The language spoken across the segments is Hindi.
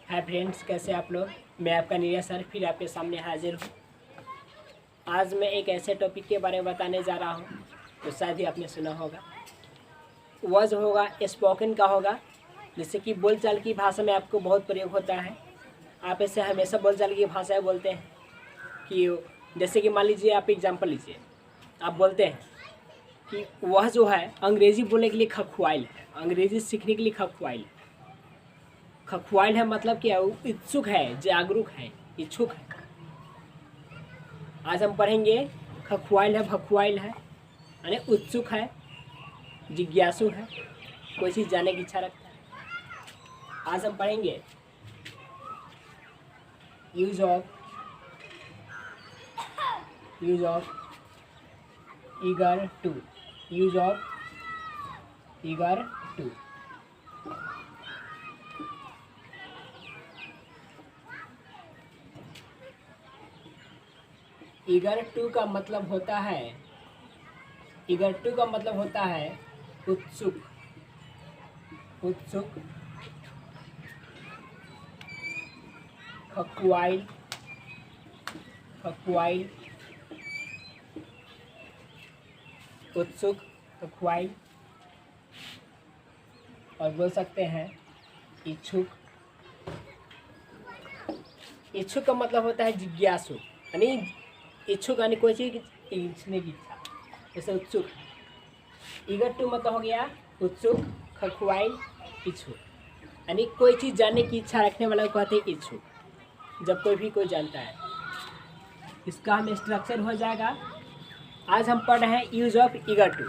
हाय फ्रेंड्स, कैसे आप लोग। मैं आपका नीरज सर फिर आपके सामने हाजिर हूँ। आज मैं एक ऐसे टॉपिक के बारे में बताने जा रहा हूँ तो शायद ही आपने सुना होगा। वह जो होगा स्पोकन का होगा, जिससे कि बोलचाल की भाषा में आपको बहुत प्रयोग होता है। आप ऐसे हमेशा बोलचाल की भाषाएं बोलते हैं कि जैसे कि मान लीजिए आप एग्जाम्पल लीजिए, आप बोलते हैं कि वह जो है अंग्रेज़ी बोलने के लिए खखुआइल है, अंग्रेज़ी सीखने के लिए खखुआइल है। खखुआइल है मतलब क्या, वो इच्छुक है, जागरूक है, इच्छुक है। आज हम पढ़ेंगे खखुआइल है, भखुआइल है, यानी उत्सुक है, जिज्ञासु है, कोई चीज़ जानने की इच्छा रखता है। आज हम पढ़ेंगे use of eager to, use of eager to. Eager to का मतलब होता है, ईगर टू का मतलब होता है उत्सुक, उत्सुक, खखुआइल, खखुआइल, उत्सुक, खखुआइल, और बोल सकते हैं इच्छुक। इच्छुक का मतलब होता है जिज्ञासु, यानी इच्छुक यानी कोई चीज़ सीखने की इच्छा, जैसे उत्सुक। ईगर टू मतलब हो गया उत्सुक, खखुआइल, इच्छुक, यानी कोई चीज़ जानने की इच्छा रखने वाला को कहते हैं इच्छुक। जब कोई भी कोई जानता है, इसका हम स्ट्रक्चर हो जाएगा। आज हम पढ़ रहे हैं use of eager to.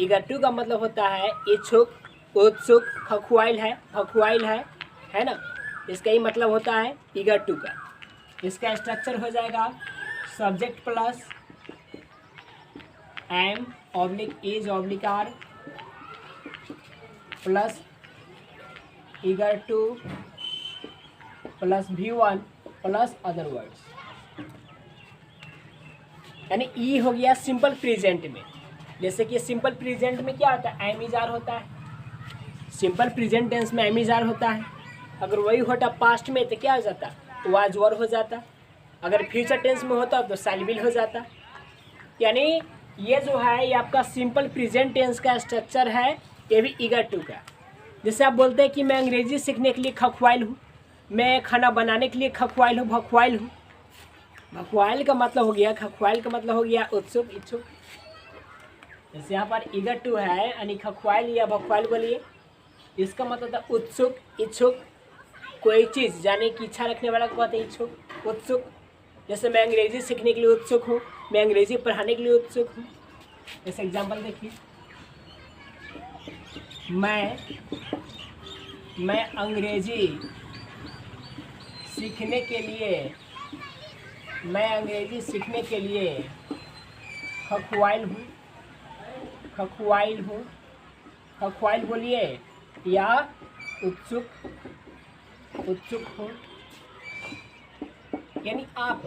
Eager to का मतलब होता है इच्छुक, उत्सुक, खखुआइल है, भखुआइल है ना। इसका ही मतलब होता है ईगर टू का। इसका स्ट्रक्चर हो जाएगा subject plus am oblique is oblique are plus eager to plus V1 plus other words, यानी ई हो गया सिंपल प्रेजेंट में। जैसे कि सिंपल प्रेजेंट में क्या होता है, एम इज आर होता है। सिंपल प्रेजेंट टेंस में एम इज आर होता है। अगर वही होता पास्ट में तो क्या हो जाता, वाज वर हो जाता। अगर फ्यूचर टेंस में होता तो शैल विल हो जाता। यानी ये जो है ये आपका सिंपल प्रेजेंट टेंस का स्ट्रक्चर है, ये भी ईगर टू का। जैसे आप बोलते हैं कि मैं अंग्रेजी सीखने के लिए खखुआइल हूँ, मैं खाना बनाने के लिए खखुआइल हूँ, भखुआइल हूँ। भखुआइल का मतलब हो गया, खखुआइल का मतलब हो गया उत्सुक, इच्छुक। जैसे यहाँ पर ईगर टू है, यानी खखुआइल या भखुआइल बोलिए, इसका मतलब था उत्सुक, इच्छुक, कोई चीज़ जानने की इच्छा रखने वाला को कहते हैं इच्छुक, उत्सुक। जैसे मैं अंग्रेजी सीखने के लिए उत्सुक हूँ, मैं अंग्रेजी पढ़ाने के लिए उत्सुक हूँ। जैसे एग्जांपल देखिए, मैं अंग्रेजी सीखने के लिए, मैं अंग्रेजी सीखने के लिए खखुआइल हूँ, खखुआइल हूँ, खखुआइल बोलिए, या उत्सुक, उत्सुक हूँ। यानी आप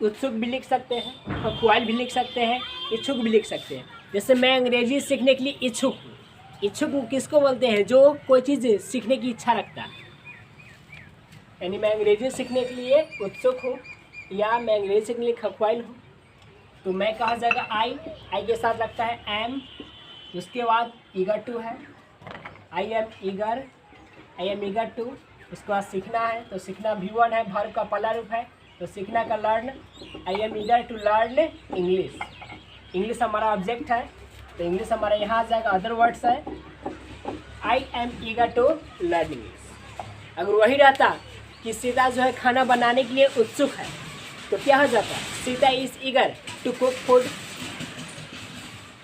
उत्सुक भी लिख सकते हैं, खखुआइल भी लिख सकते हैं, इच्छुक भी लिख सकते हैं। जैसे मैं अंग्रेजी सीखने के लिए इच्छुक हूँ। इच्छुक किसको बोलते हैं, जो कोई चीज़ सीखने की इच्छा रखता है। यानी मैं अंग्रेजी सीखने के लिए उत्सुक हूँ, या मैं अंग्रेजी सीखने के लिए खखुआइल हूँ। तो मैं कहा जाएगा आई के साथ लगता है एम, उसके बाद ईगर टू है, आई एम ईगर टू। उसके बाद सीखना है तो सीखना V1 है, वर्ब का पहला रूप है, तो सीखना का learn, I am eager to learn English. English हमारा ऑब्जेक्ट है, तो इंग्लिश हमारा यहाँ आ जाएगा। अदर वर्ड्स है I am eager to learn English. अगर वही रहता कि सीता जो है खाना बनाने के लिए उत्सुक है, तो क्या हो जाता, Sita is eager to cook food.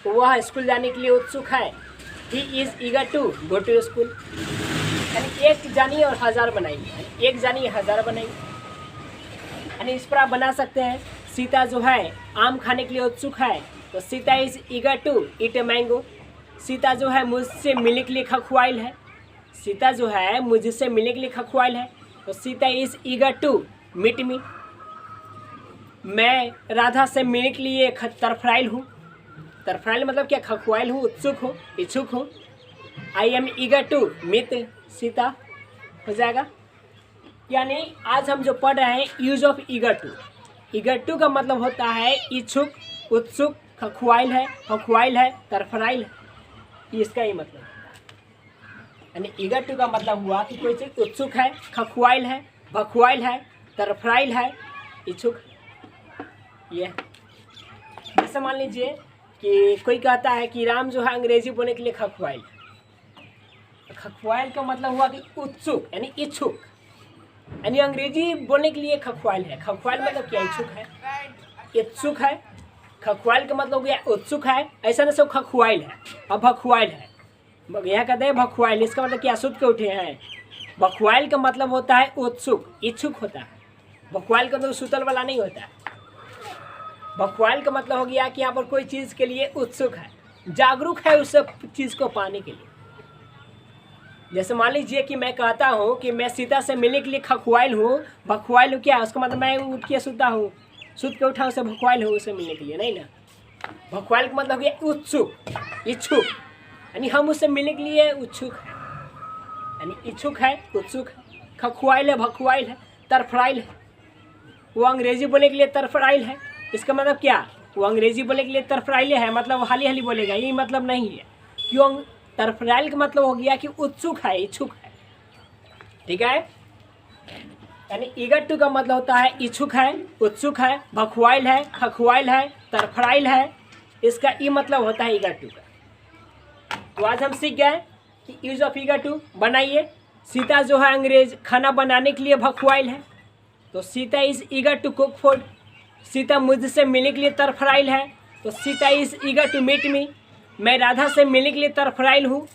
वह स्कूल जाने के लिए उत्सुक है, he is eager to go to school. यानी एक जानिए और हज़ार बनाइए, एक जानिए हज़ार बनाइए। यानी इस पर आप बना सकते हैं, सीता जो है आम खाने के लिए उत्सुक है, तो Sita is eager to eat a mango. Sita जो है मुझसे मिलने के लिए खखुआइल है, सीता जो है मुझसे मिलने के लिए खखुआइल है, तो Sita is eager to meet me. मैं राधा से मिलने के लिए तरफराइल हूँ। तरफराइल मतलब क्या, खखुआइल हूँ, उत्सुक हूँ, इच्छुक हूँ। I am eager to meet Sita हो जाएगा। यानी आज हम जो पढ़ रहे हैं use of eager to. Eager to का मतलब होता है इच्छुक, उत्सुक, खखवाइल है, तरफराइल है, इसका ही मतलब। यानी ईगर टू का मतलब हुआ कि कोई चीज़ उत्सुक है, खखवाइल है, भखवाइल है, तरफराइल है, इच्छुक। ये जैसे मान लीजिए कि कोई कहता है कि राम जो है अंग्रेजी बोलने के लिए खखवाइल। खखवाइल का मतलब हुआ कि उत्सुक यानी इच्छुक, यानी अंग्रेजी बोलने के लिए खखवाइल है। खखवाइल मतलब क्या? इच्छुक है, इच्छुक है। खखवाइल का मतलब क्या? उत्सुक है। ऐसा नहीं सब खखवाइल है अब भखवाइल है। यह कहते हैं भखवाइल, इसका मतलब क्या? सुत के उठे हैं। भखवाइल का मतलब होता है उत्सुक, इच्छुक होता है। भखवाइल का मतलब सुतल वाला नहीं होता है। भखवाइल का मतलब हो गया कि यहाँ पर कोई चीज़ के लिए उत्सुक है, जागरूक है उस चीज़ को पाने के लिए। जैसे मान लीजिए कि मैं कहता हूँ कि मैं सीता से मिलने के लिए खखवाइल हूँ। भखवाइल हूँ क्या? उसका मतलब मैं उठ के सुता हूँ, सुत के उठा उसे भखवाइल हूँ उसे मिलने के लिए, नहीं ना। भखवाइल का मतलब हो गया उत्सुक, इच्छुक, यानी हम उससे मिलने के लिए उत्सुक हैं। यानी इच्छुक है, उत्सुक है, खखवाइल है, भखवाइल है, तरफराइल है। वो अंग्रेजी बोलने के लिए तरफराइल है। इसका मतलब क्या? वो अंग्रेजी बोलने के लिए तरफराइल है, मतलब हाली हाली बोलेगा, यही मतलब नहीं है। क्यों? तरफराइल का मतलब हो गया कि उत्सुक है, इच्छुक है। ठीक है। यानी ईगर टू का मतलब होता है इच्छुक है, उत्सुक है, भखवाइल है, खखवाइल है, तरफराइल है। इसका ई मतलब होता है ईगर टू का। तो आज हम सीख गए कि यूज ऑफ ईगर टू। बनाइए। सीता जो है अंग्रेज खाना बनाने के लिए भखवाइल है, तो Sita is eager to cook food. Sita मुझसे मिलने के लिए तरफराइल है, तो Sita is eager to meet me. मैं राधा से मिलने के लिए तरफराइल हूँ।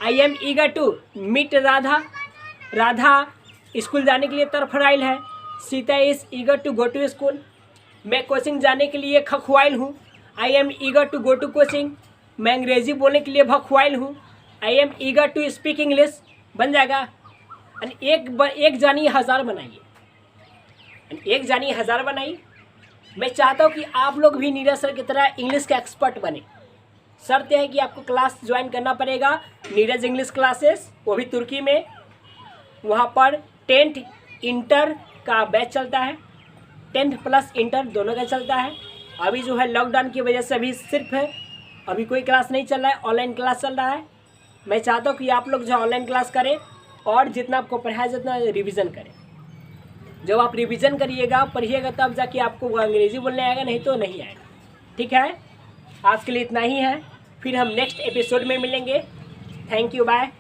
I am eager to meet Radha. Radha school जाने के लिए तरफराइल है। Sita is eager to go to school. मैं कोचिंग जाने के लिए खखवाइल हूँ। I am eager to go to coaching. मैं अंग्रेजी बोलने के लिए भखवाइल हूँ। I am eager to speak English. बन जाएगा। एक जानी हज़ार बनाइए, एक जानी हज़ार बनाइए। मैं चाहता हूँ कि आप लोग भी नीरज सर की तरह इंग्लिश का एक्सपर्ट बने। शर्त है कि आपको क्लास ज्वाइन करना पड़ेगा, नीरज इंग्लिश क्लासेस, वो भी तुर्की में। वहाँ पर 10th इंटर का बैच चलता है, 10th प्लस इंटर दोनों का चलता है। अभी जो है लॉकडाउन की वजह से अभी सिर्फ है, अभी कोई क्लास नहीं चल रहा है, ऑनलाइन क्लास चल रहा है। मैं चाहता हूँ कि आप लोग जो ऑनलाइन क्लास करें और जितना आपको पढ़ाया जितना रिवीजन करें। जब आप रिवीजन करिएगा, पढ़िएगा, तब जाके आपको वो अंग्रेजी बोलने आएगा, नहीं तो नहीं आएगा। ठीक है। आज के लिए इतना ही है, फिर हम नेक्स्ट एपिसोड में मिलेंगे। Thank you, bye.